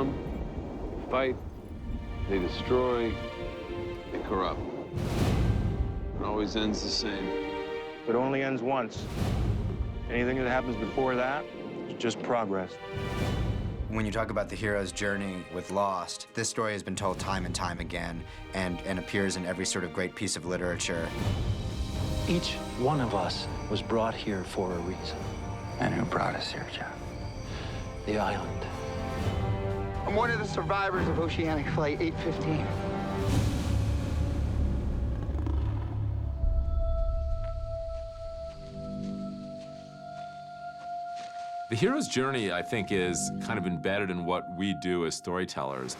come, fight, they destroy, they corrupt. It always ends the same. It only ends once. Anything that happens before that is just progress. When you talk about the hero's journey with Lost, this story has been told time and time again and appears in every sort of great piece of literature. Each one of us was brought here for a reason. And who brought us here, John? The island. I'm one of the survivors of Oceanic Flight 815. The hero's journey, I think, is kind of embedded in what we do as storytellers.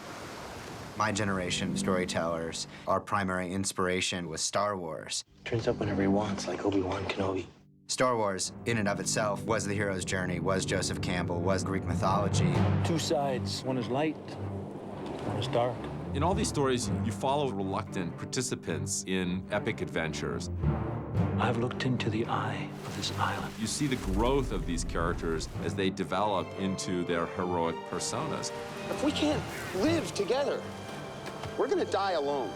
My generation of storytellers, our primary inspiration was Star Wars. Turns up whenever he wants, like Obi-Wan Kenobi. Star Wars, in and of itself, was the hero's journey, was Joseph Campbell, was Greek mythology. Two sides. One is light, one is dark. In all these stories, you follow reluctant participants in epic adventures. I've looked into the eye of this island. You see the growth of these characters as they develop into their heroic personas. If we can't live together, we're gonna die alone.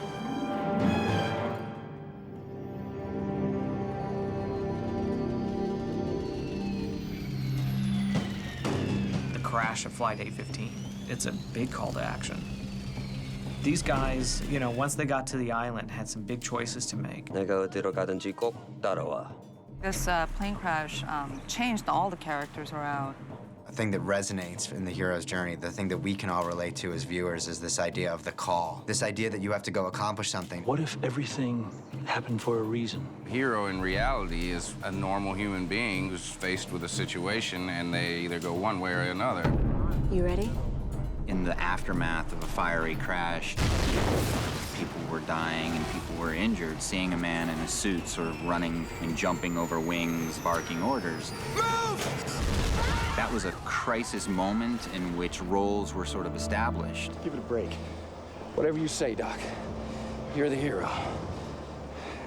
The crash of Flight 815, it's a big call to action. These guys, you know, once they got to the island, had some big choices to make. 내가 어디로 가든지 꼭 따라와. This plane crash changed all the characters around. The thing that resonates in the hero's journey, the thing that we can all relate to as viewers, is this idea of the call. This idea that you have to go accomplish something. What if everything happened for a reason? Hero in reality is a normal human being who's faced with a situation and they either go one way or another. You ready? In the aftermath of a fiery crash, people were dying and people were injured. Seeing a man in a suit sort of running and jumping over wings, barking orders. Move! That was a crisis moment in which roles were sort of established. Give it a break. Whatever you say, Doc. You're the hero.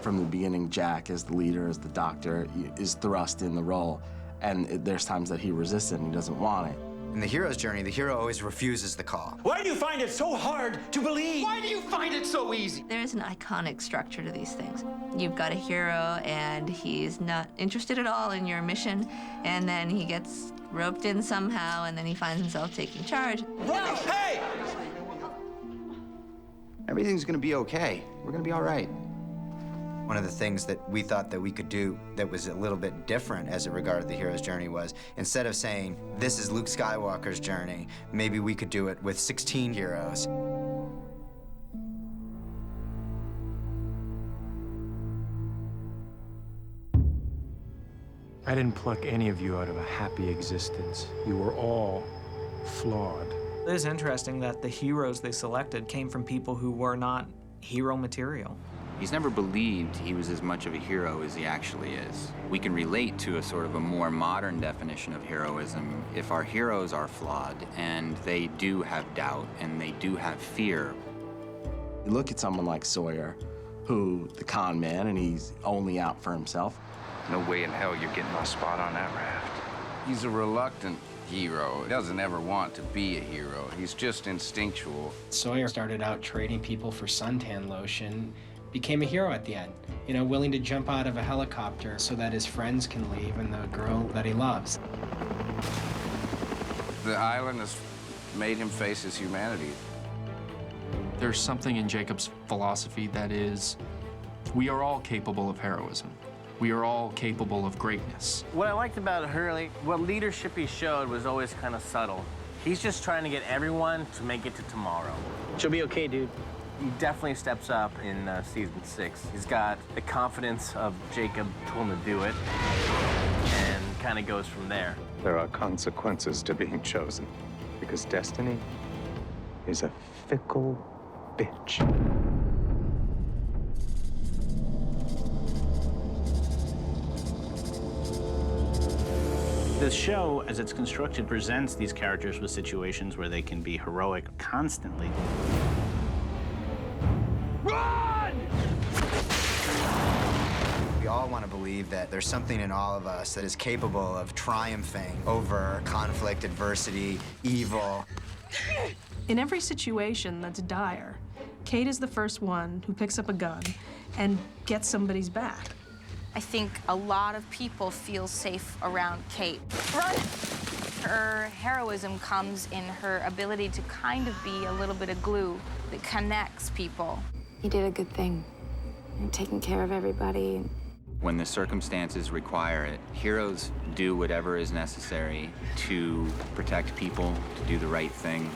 From the beginning, Jack, as the leader, as the doctor, is thrust in the role. And there's times that he resists it and he doesn't want it. In the hero's journey, the hero always refuses the call. Why do you find it so hard to believe? Why do you find it so easy? There's an iconic structure to these things. You've got a hero, and he's not interested at all in your mission, and then he gets roped in somehow, and then he finds himself taking charge. Run! Hey! Everything's gonna be okay. We're gonna be all right. One of the things that we thought that we could do that was a little bit different as it regarded the hero's journey was, instead of saying, this is Luke Skywalker's journey, maybe we could do it with 16 heroes. I didn't pluck any of you out of a happy existence. You were all flawed. It is interesting that the heroes they selected came from people who were not hero material. He's never believed he was as much of a hero as he actually is. We can relate to a sort of a more modern definition of heroism if our heroes are flawed and they do have doubt and they do have fear. You look at someone like Sawyer, who, the con man, and he's only out for himself. No way in hell you're getting a spot on that raft. He's a reluctant hero. He doesn't ever want to be a hero. He's just instinctual. Sawyer started out trading people for suntan lotion, became a hero at the end. You know, willing to jump out of a helicopter so that his friends can leave and the girl that he loves. The island has made him face his humanity. There's something in Jacob's philosophy that is, we are all capable of heroism. We are all capable of greatness. What I liked about Hurley, what leadership he showed was always kind of subtle. He's just trying to get everyone to make it to tomorrow. She'll be okay, dude. He definitely steps up in season 6. He's got the confidence of Jacob told him to do it, and kind of goes from there. There are consequences to being chosen, because destiny is a fickle bitch. The show, as it's constructed, presents these characters with situations where they can be heroic constantly. Run! We all want to believe that there's something in all of us that is capable of triumphing over conflict, adversity, evil. In every situation that's dire, Kate is the first one who picks up a gun and gets somebody's back. I think a lot of people feel safe around Kate. Run! Her heroism comes in her ability to kind of be a little bit of glue that connects people. You did a good thing. You're taking care of everybody. When the circumstances require it, heroes do whatever is necessary to protect people, to do the right thing,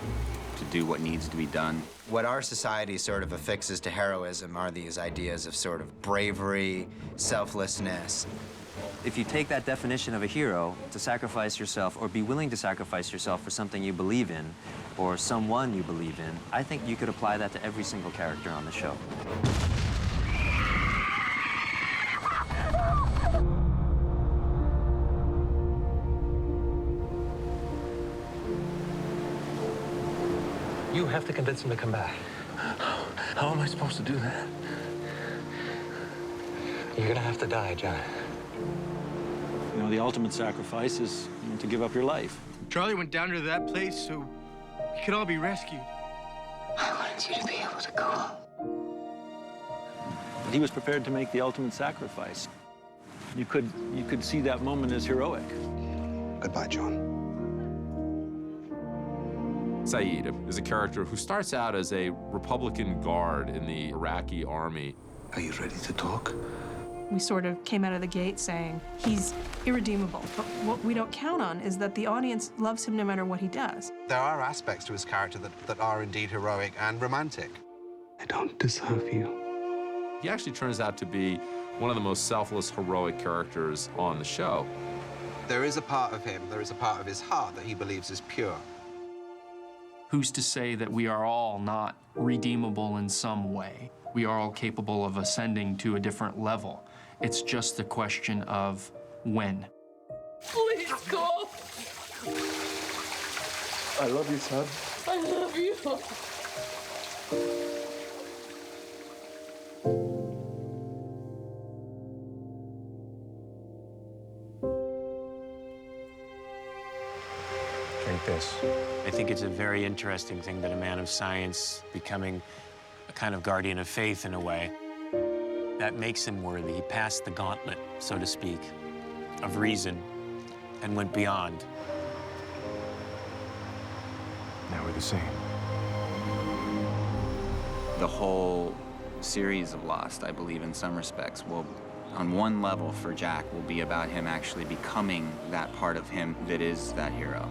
to do what needs to be done. What our society sort of affixes to heroism are these ideas of sort of bravery, selflessness. If you take that definition of a hero, to sacrifice yourself or be willing to sacrifice yourself for something you believe in or someone you believe in, I think you could apply that to every single character on the show. You have to convince him to come back. How am I supposed to do that? You're gonna have to die, John. You know, the ultimate sacrifice is to give up your life. Charlie went down to that place so we could all be rescued. I wanted you to be able to go home. He was prepared to make the ultimate sacrifice. You could see that moment as heroic. Goodbye, John. Saeed is a character who starts out as a Republican guard in the Iraqi army. Are you ready to talk? We sort of came out of the gate saying he's irredeemable, but what we don't count on is that the audience loves him no matter what he does. There are aspects to his character that are indeed heroic and romantic. I don't deserve you. He actually turns out to be one of the most selfless, heroic characters on the show. There is a part of him, there is a part of his heart that he believes is pure. Who's to say that we are all not redeemable in some way? We are all capable of ascending to a different level. It's just a question of when. Please go. I love you, son. I love you. Drink this. I think it's a very interesting thing that a man of science becoming a kind of guardian of faith in a way. That makes him worthy. He passed the gauntlet, so to speak, of reason and went beyond. Now we're the same. The whole series of Lost, I believe, in some respects, will, on one level for Jack, will be about him actually becoming that part of him that is that hero.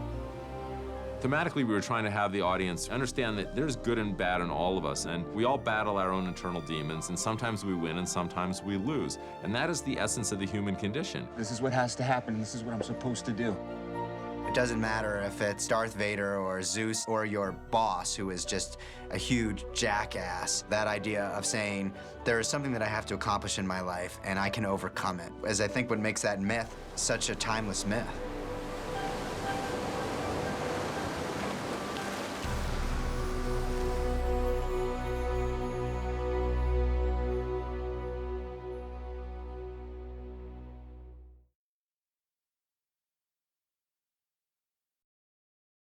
Thematically, we were trying to have the audience understand that there's good and bad in all of us, and we all battle our own internal demons, and sometimes we win and sometimes we lose. And that is the essence of the human condition. This is what has to happen. This is what I'm supposed to do. It doesn't matter if it's Darth Vader or Zeus or your boss, who is just a huge jackass. That idea of saying, there is something that I have to accomplish in my life, and I can overcome it, is I think what makes that myth such a timeless myth.